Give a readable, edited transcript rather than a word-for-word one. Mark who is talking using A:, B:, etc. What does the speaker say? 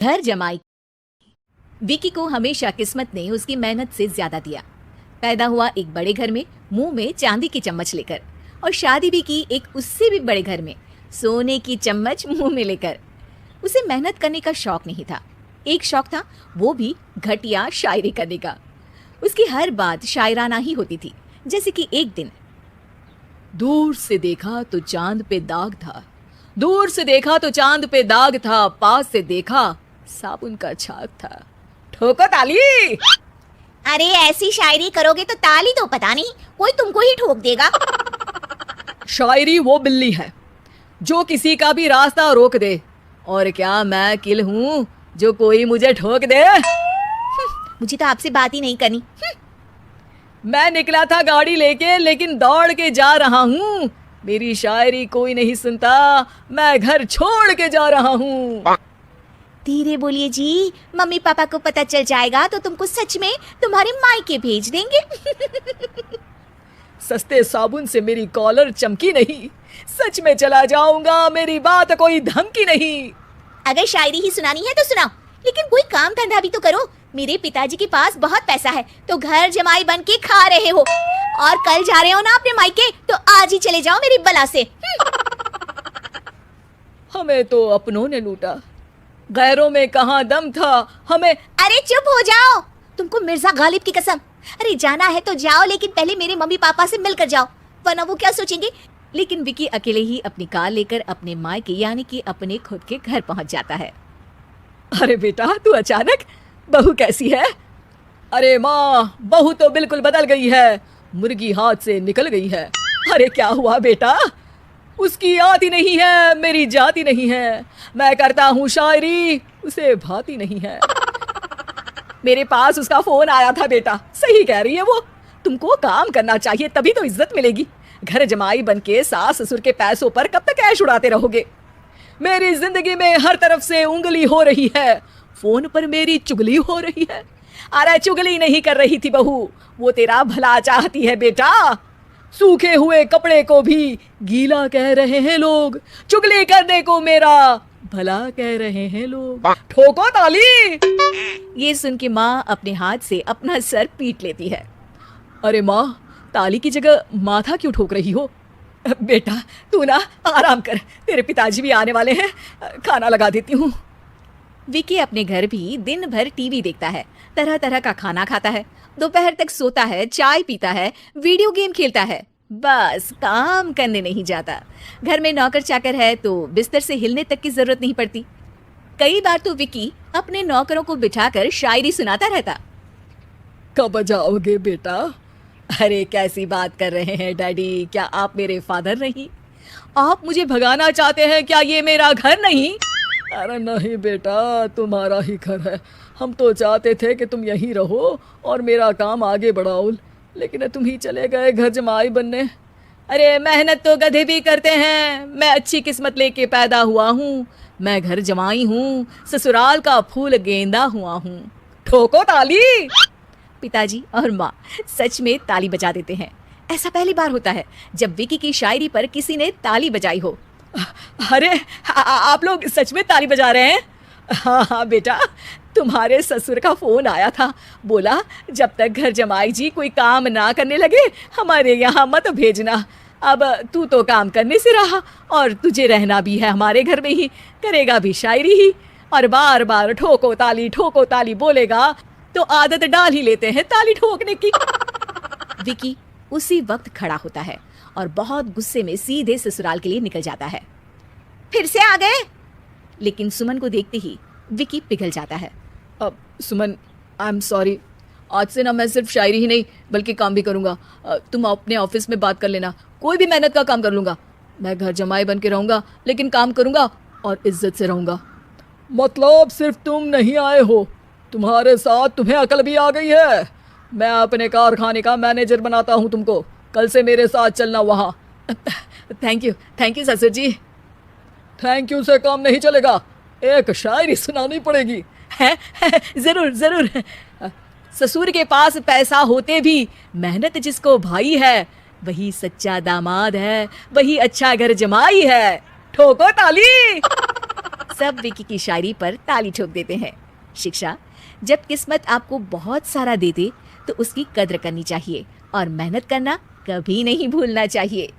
A: घर जमाई। विकी को हमेशा किस्मत ने उसकी मेहनत से ज्यादा दिया। पैदा हुआ एक बड़े घर में, मुंह में चांदी की चम्मच लेकर, और शादी भी की एक उससे भी बड़े घर में, सोने की चम्मच मुंह में लेकर। उसे मेहनत करने का शौक नहीं था, एक शौक था, वो भी घटिया शायरी करने का। उसकी हर बात शायराना ही होती थी। जैसे कि एक दिन, दूर से देखा तो चांद पे दाग था, दूर से देखा तो चांद पे दाग था, पास से देखा साबुन का छाग था। ठोको ताली।
B: अरे ऐसी शायरी करोगे तो ताली तो पता नहीं, कोई तुमको ही ठोक देगा।
A: शायरी वो बिल्ली है जो किसी का भी रास्ता रोक दे, और क्या मैं किल हूँ जो कोई मुझे ठोक दे।
B: मुझे तो आपसे बात ही नहीं करनी।
A: मैं निकला था गाड़ी लेके, लेकिन दौड़ के जा रहा हूँ। मेरी शायरी कोई नहीं सुनता, मैं घर छोड़ के जा रहा हूँ।
B: धीरे बोलिए जी, मम्मी पापा को पता चल जाएगा तो तुमको सच में तुम्हारे मायके भेज देंगे।
A: सस्ते साबुन से मेरी कॉलर चमकी नहीं, सच में चला जाऊंगा, मेरी बात कोई धमकी नहीं।
B: अगर शायरी ही सुनानी है तो सुनाओ, लेकिन कोई काम धंधा भी तो करो। मेरे पिताजी के पास बहुत पैसा है, तो घर जमाई बन के खा रहे हो, और कल जा रहे हो ना अपने मायके, तो आज ही चले जाओ मेरी बला से।
A: हमें तो अपनों ने लूटा, गैरों में कहाँ दम था हमें।
B: अरे चुप हो जाओ, तुमको मिर्जा गालिब की कसम। अरे जाना है तो जाओ, लेकिन पहले मेरे मम्मी पापा से मिलकर जाओ, वरना वो क्या सोचेंगे। लेकिन विकी अकेले ही अपनी कार लेकर अपने मायके यानी कि अपने खुद के घर पहुंच जाता है। अरे बेटा, तू अचानक, बहू कैसी है? अरे माँ, बहू तो बिल्कुल बदल गई है, मुर्गी हाथ से निकल गई है। अरे क्या हुआ बेटा? उसकी आती नहीं है, मेरी जाती नहीं है। मैं करता हूँ शायरी, उसे भाती नहीं है। मेरे पास उसका फोन आया था बेटा, सही कह रही है वो। तुमको काम करना चाहिए, तभी तो इज्जत मिलेगी। घर जमाई बनके सास ससुर के पैसों पर कब तक ऐश उड़ाते रहोगे? मेरी जिंदगी में हर तरफ से उंगली हो रही है, फोन पर मेरी चुगली हो रही है। अरे चुगली नहीं कर रही थी बहू, वो तेरा भला चाहती है बेटा। सूखे हुए कपड़े को भी गीला कह रहे हैं लोग, चुगली करने को मेरा भला कह रहे हैं लोग। ठोको ताली। ये सुन के माँ अपने हाथ से अपना सर पीट लेती है। अरे माँ, ताली की जगह माथा क्यों ठोक रही हो? बेटा तू ना आराम कर, तेरे पिताजी भी आने वाले हैं, खाना लगा देती हूँ। विकी अपने घर भी दिन भर टीवी देखता है, तरह तरह का खाना खाता है, दोपहर तक सोता है, चाय पीता है, वीडियो गेम खेलता है, बस काम करने नहीं जाता। घर में नौकर चाकर है तो बिस्तर से हिलने तक की जरूरत नहीं पड़ती। कई बार तो विकी अपने नौकरों को बिठाकर शायरी सुनाता रहता। कब जाओगे बेटा? अरे कैसी बात कर रहे हैं डैडी, क्या आप मेरे फादर नहीं? आप मुझे भगाना चाहते हैं क्या? ये मेरा घर नहीं। अरे नहीं बेटा, तुम्हारा ही घर है। हम तो चाहते थे कि तुम यहीं रहो और मेरा काम आगे बढ़ाओ, लेकिन तुम ही चले गए घर जमाई बनने। अरे मेहनत तो गधे भी करते हैं, मैं अच्छी किस्मत लेके पैदा हुआ हूँ, मैं घर जमाई हूँ, ससुराल का फूल गेंदा हुआ हूँ। ठोको ताली। पिताजी और माँ सच में ताली बजा देते हैं। ऐसा पहली बार होता है जब विकी की शायरी पर किसी ने ताली बजाई हो। अरे आप लोग सच में ताली बजा रहे हैं? हाँ हाँ बेटा, तुम्हारे ससुर का फोन आया था, बोला जब तक घर जमाई जी कोई काम ना करने लगे हमारे यहाँ मत भेजना। अब तू तो काम करने से रहा और तुझे रहना भी है हमारे घर में ही, करेगा भी शायरी ही, और बार बार ठोको ताली बोलेगा तो आदत डाल ही लेते हैं ताली ठोकने की। विकी उसी वक्त खड़ा होता है और बहुत गुस्से में सीधे ससुराल के लिए निकल जाता है। फिर से आ गए? लेकिन सुमन को देखते ही विकी पिघल जाता है। अब सुमन, आई एम सॉरी, आज से ना मैं सिर्फ शायरी ही नहीं बल्कि काम भी करूँगा। तुम अपने ऑफिस में बात कर लेना, कोई भी मेहनत का काम कर लूँगा। मैं घर जमाई बन के रहूँगा, लेकिन काम करूँगा और इज्जत से रहूँगा। मतलब सिर्फ तुम नहीं आए हो, तुम्हारे साथ तुम्हें अकल भी आ गई है। मैं अपने कारखाने का मैनेजर बनाता हूँ तुमको, कल से मेरे साथ चलना वहाँ। थैंक यू ससुर जी। थैंक यू से काम नहीं चलेगा, एक शायरी सुनानी पड़ेगी। है जरूर। ससुर के पास पैसा होते भी मेहनत जिसको भाई है, वही सच्चा दामाद है, वही अच्छा घर जमाई है। ठोको ताली।
A: सब विकी की शायरी पर ताली ठोक देते हैं। शिक्षा, जब किस्मत आपको बहुत सारा दे दे तो उसकी कद्र करनी चाहिए और मेहनत करना कभी नहीं भूलना चाहिए।